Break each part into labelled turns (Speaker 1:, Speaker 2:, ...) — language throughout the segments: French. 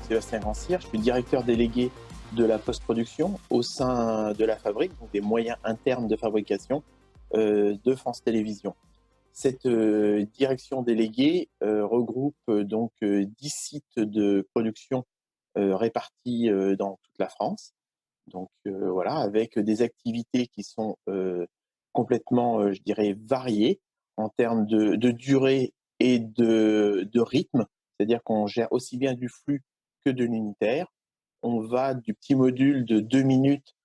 Speaker 1: Sébastien Grand-Cyr, je suis directeur délégué de la post-production au sein de la fabrique, donc des moyens internes de fabrication de France Télévisions. Cette direction déléguée regroupe donc 10 sites de production répartis dans toute la France. Donc voilà, avec des activités qui sont complètement, je dirais, variées en termes de durée et de rythme. C'est-à-dire qu'on gère aussi bien du flux que de l'unitaire. On va du petit module de 2 minutes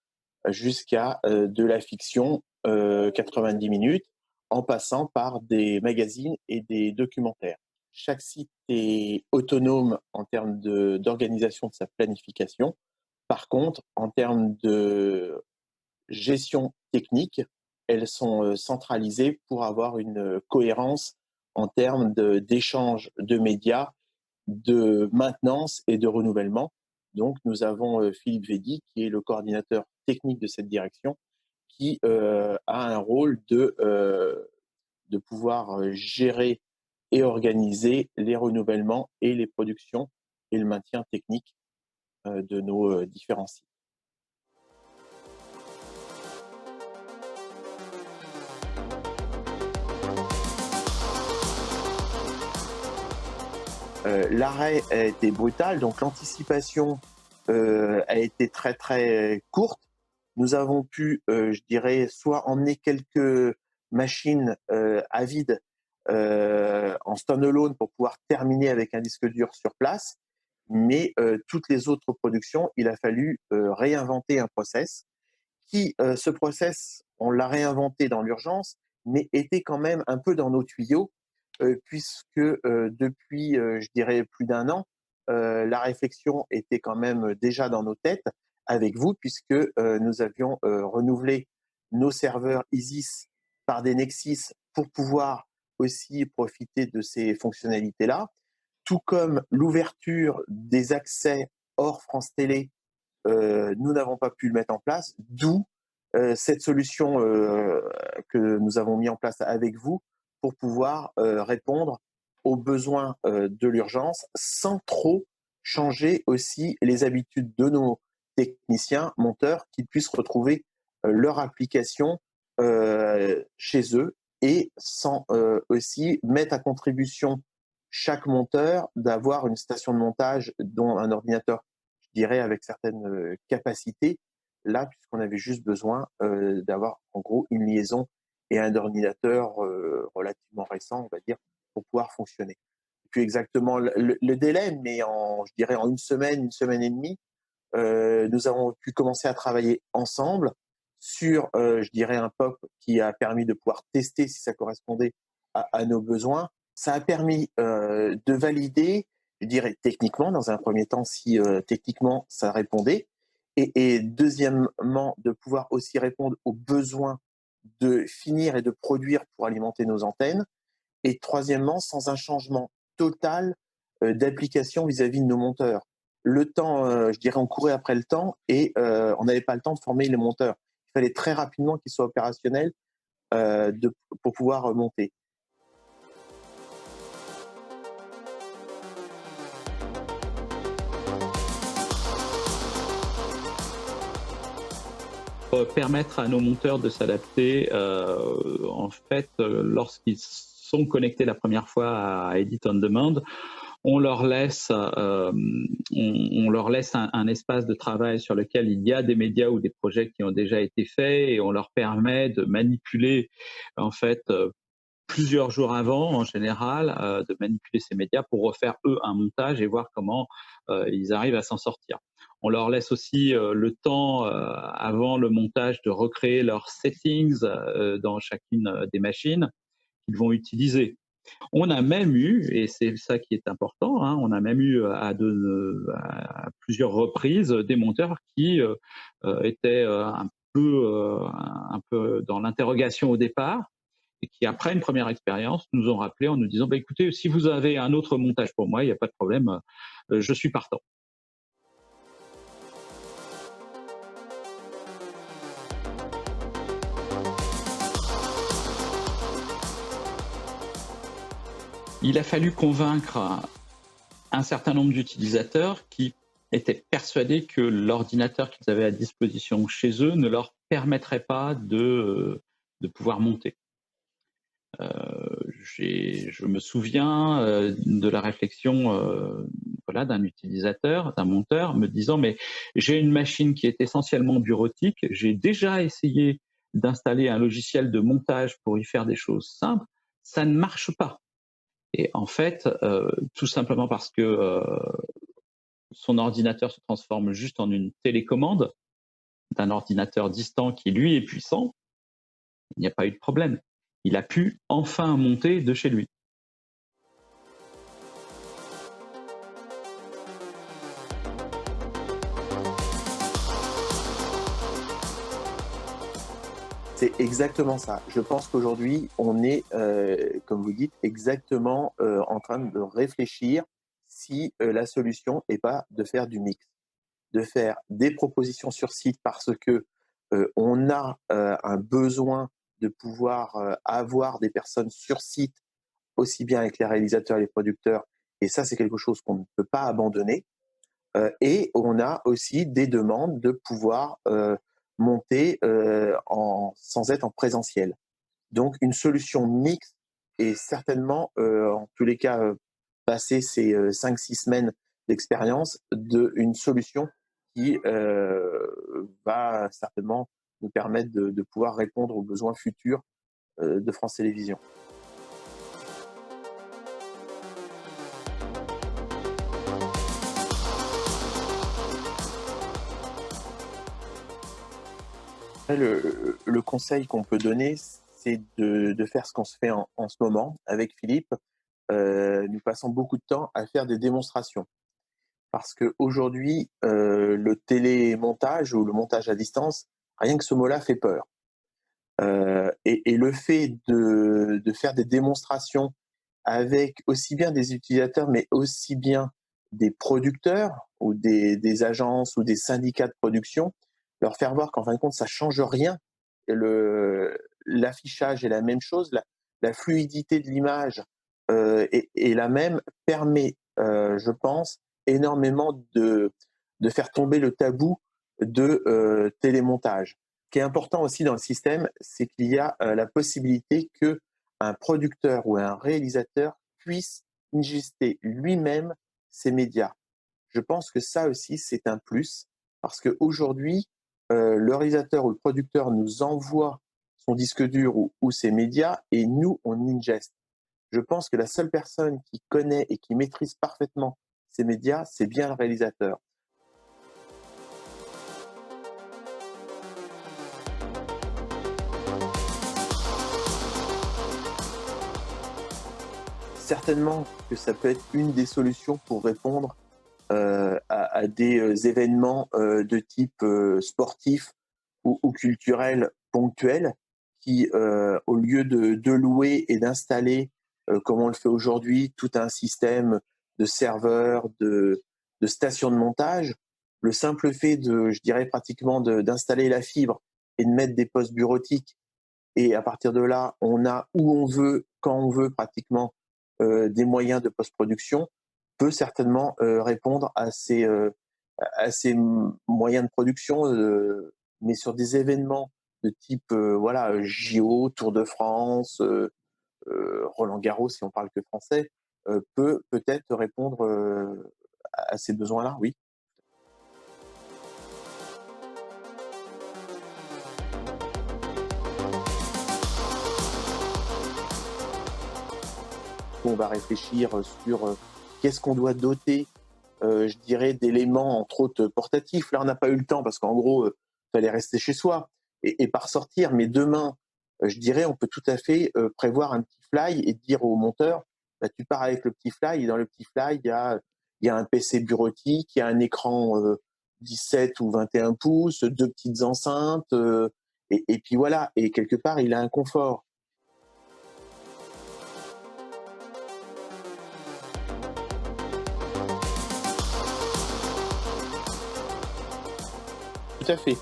Speaker 1: jusqu'à de la fiction 90 minutes, en passant par des magazines et des documentaires. Chaque site est autonome en termes d'organisation de sa planification. Par contre, en termes de gestion technique, elles sont centralisées pour avoir une cohérence en termes d'échange de médias, de maintenance et de renouvellement. Donc, nous avons Philippe Védy, qui est le coordinateur technique de cette direction, qui a un rôle de pouvoir gérer et organiser les renouvellements et les productions et le maintien technique de nos différents sites. L'arrêt a été brutal, donc l'anticipation a été très très courte. Nous avons pu, je dirais, soit emmener quelques machines à vide en stand-alone pour pouvoir terminer avec un disque dur sur place, mais toutes les autres productions, il a fallu réinventer un process ce process, on l'a réinventé dans l'urgence, mais était quand même un peu dans nos tuyaux, puisque depuis, je dirais, plus d'un an, la réflexion était quand même déjà dans nos têtes avec vous, puisque nous avions renouvelé nos serveurs Isis par des Nexis pour pouvoir aussi profiter de ces fonctionnalités-là, tout comme l'ouverture des accès hors France Télé, nous n'avons pas pu le mettre en place, d'où cette solution que nous avons mis en place avec vous pour pouvoir répondre aux besoins de l'urgence sans trop changer aussi les habitudes de nos techniciens, monteurs, qu'ils puissent retrouver leur application chez eux et sans aussi mettre à contribution chaque monteur d'avoir une station de montage dont un ordinateur, je dirais, avec certaines capacités, là, puisqu'on avait juste besoin d'avoir en gros une liaison et un ordinateur relativement récent, on va dire, pour pouvoir fonctionner. Puis exactement le délai, mais je dirais en une semaine et demie, nous avons pu commencer à travailler ensemble sur, je dirais, un POC qui a permis de pouvoir tester si ça correspondait à nos besoins. Ça a permis de valider, je dirais, techniquement, dans un premier temps, si techniquement ça répondait, et deuxièmement, de pouvoir aussi répondre aux besoins de finir et de produire pour alimenter nos antennes, et troisièmement, sans un changement total d'application vis-à-vis de nos monteurs. Le temps, je dirais, on courait après le temps et on n'avait pas le temps de former les monteurs. Il fallait très rapidement qu'ils soient opérationnels pour pouvoir monter.
Speaker 2: Permettre à nos monteurs de s'adapter, en fait, lorsqu'ils sont connectés la première fois à Edit on Demand, on leur laisse un espace de travail sur lequel il y a des médias ou des projets qui ont déjà été faits, et on leur permet de manipuler en fait plusieurs jours avant, en général, de manipuler ces médias pour refaire eux un montage et voir comment ils arrivent à s'en sortir. On leur laisse aussi le temps avant le montage de recréer leurs settings dans chacune des machines qu'ils vont utiliser. On a même eu, et c'est ça qui est important, hein, on a même eu à plusieurs reprises des monteurs qui étaient un peu dans l'interrogation au départ, et qui, après une première expérience, nous ont rappelé en nous disant bah, écoutez, si vous avez un autre montage pour moi, il n'y a pas de problème, je suis partant. Il a fallu convaincre un certain nombre d'utilisateurs qui étaient persuadés que l'ordinateur qu'ils avaient à disposition chez eux ne leur permettrait pas de pouvoir monter. Je me souviens de la réflexion voilà, d'un utilisateur, d'un monteur, me disant mais j'ai une machine qui est essentiellement bureautique, j'ai déjà essayé d'installer un logiciel de montage pour y faire des choses simples, ça ne marche pas. Et en fait, tout simplement parce que son ordinateur se transforme juste en une télécommande d'un ordinateur distant qui lui est puissant, il n'y a pas eu de problème. Il a pu enfin monter de chez lui.
Speaker 1: C'est exactement ça. Je pense qu'aujourd'hui, on est, comme vous dites, exactement en train de réfléchir si la solution n'est pas de faire du mix, de faire des propositions sur site parce que on a un besoin de pouvoir avoir des personnes sur site, aussi bien avec les réalisateurs et les producteurs, et ça, c'est quelque chose qu'on ne peut pas abandonner. Et on a aussi des demandes de pouvoir monter sans être en présentiel. Donc une solution mixte est certainement, en tous les cas, passer ces 5-6 semaines d'expérience, une solution qui va certainement nous permettre de pouvoir répondre aux besoins futurs de France Télévisions. Le conseil qu'on peut donner, c'est de faire ce qu'on se fait en ce moment avec Philippe. Nous passons beaucoup de temps à faire des démonstrations. Parce qu'aujourd'hui, le télémontage ou le montage à distance, rien que ce mot-là fait peur. Et le fait de faire des démonstrations avec aussi bien des utilisateurs, mais aussi bien des producteurs ou des agences ou des syndicats de production, leur faire voir qu'en fin de compte, ça change rien. L'affichage est la même chose, la fluidité de l'image est la même, permet, je pense, énormément de faire tomber le tabou de télémontage. Ce qui est important aussi dans le système, c'est qu'il y a la possibilité que un producteur ou un réalisateur puisse injecter lui-même ses médias. Je pense que ça aussi, c'est un plus, parce qu'aujourd'hui, le réalisateur ou le producteur nous envoie son disque dur ou ses médias, et nous, on ingeste. Je pense que la seule personne qui connaît et qui maîtrise parfaitement ces médias, c'est bien le réalisateur. Certainement que ça peut être une des solutions pour répondre à des événements de type sportif ou culturel ponctuel qui, au lieu de louer et d'installer, comme on le fait aujourd'hui, tout un système de serveurs, de stations de montage, le simple fait je dirais pratiquement d'installer la fibre et de mettre des postes bureautiques, et à partir de là, on a où on veut, quand on veut pratiquement, des moyens de post-production, peut certainement répondre à ces moyens de production, mais sur des événements de type voilà, JO, Tour de France, Roland-Garros, si on parle que français, peut peut-être répondre à ces besoins-là, oui. On va réfléchir sur qu'est-ce qu'on doit doter, je dirais, d'éléments entre autres portatifs. Là, on n'a pas eu le temps parce qu'en gros, fallait rester chez soi et pas ressortir. Mais demain, je dirais, on peut tout à fait prévoir un petit fly et dire au monteur, bah, tu pars avec le petit fly, et dans le petit fly, il y a un PC bureautique, il y a un écran 17 ou 21 pouces, deux petites enceintes, et puis voilà. Et quelque part, il a un confort. Tout à fait.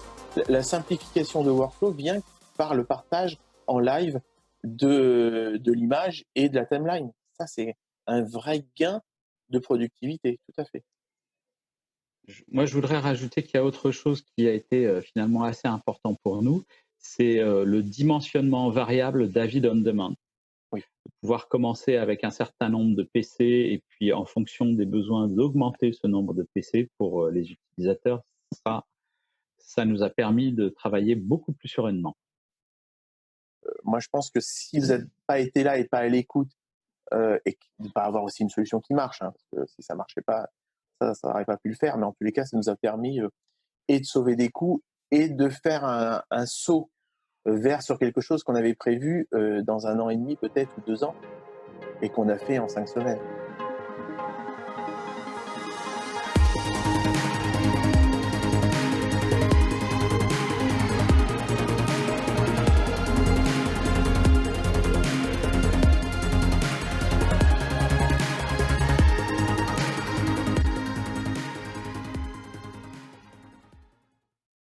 Speaker 1: La simplification de workflow vient par le partage en live de l'image et de la timeline. Ça, c'est un vrai gain de productivité, tout à fait.
Speaker 2: Moi, je voudrais rajouter qu'il y a autre chose qui a été finalement assez important pour nous, c'est le dimensionnement variable d'Avid on Demand.
Speaker 1: Oui.
Speaker 2: Pouvoir commencer avec un certain nombre de PC et puis en fonction des besoins d'augmenter ce nombre de PC pour les utilisateurs, ça nous a permis de travailler beaucoup plus sereinement.
Speaker 1: Moi, je pense que si vous n'avez pas été là et pas à l'écoute, et de pas avoir aussi une solution qui marche, hein, parce que si ça marchait pas, ça n'aurait pas pu le faire. Mais en tous les cas, ça nous a permis et de sauver des coûts et de faire un saut vers sur quelque chose qu'on avait prévu dans 1 an et demi peut-être ou 2 ans et qu'on a fait en 5 semaines.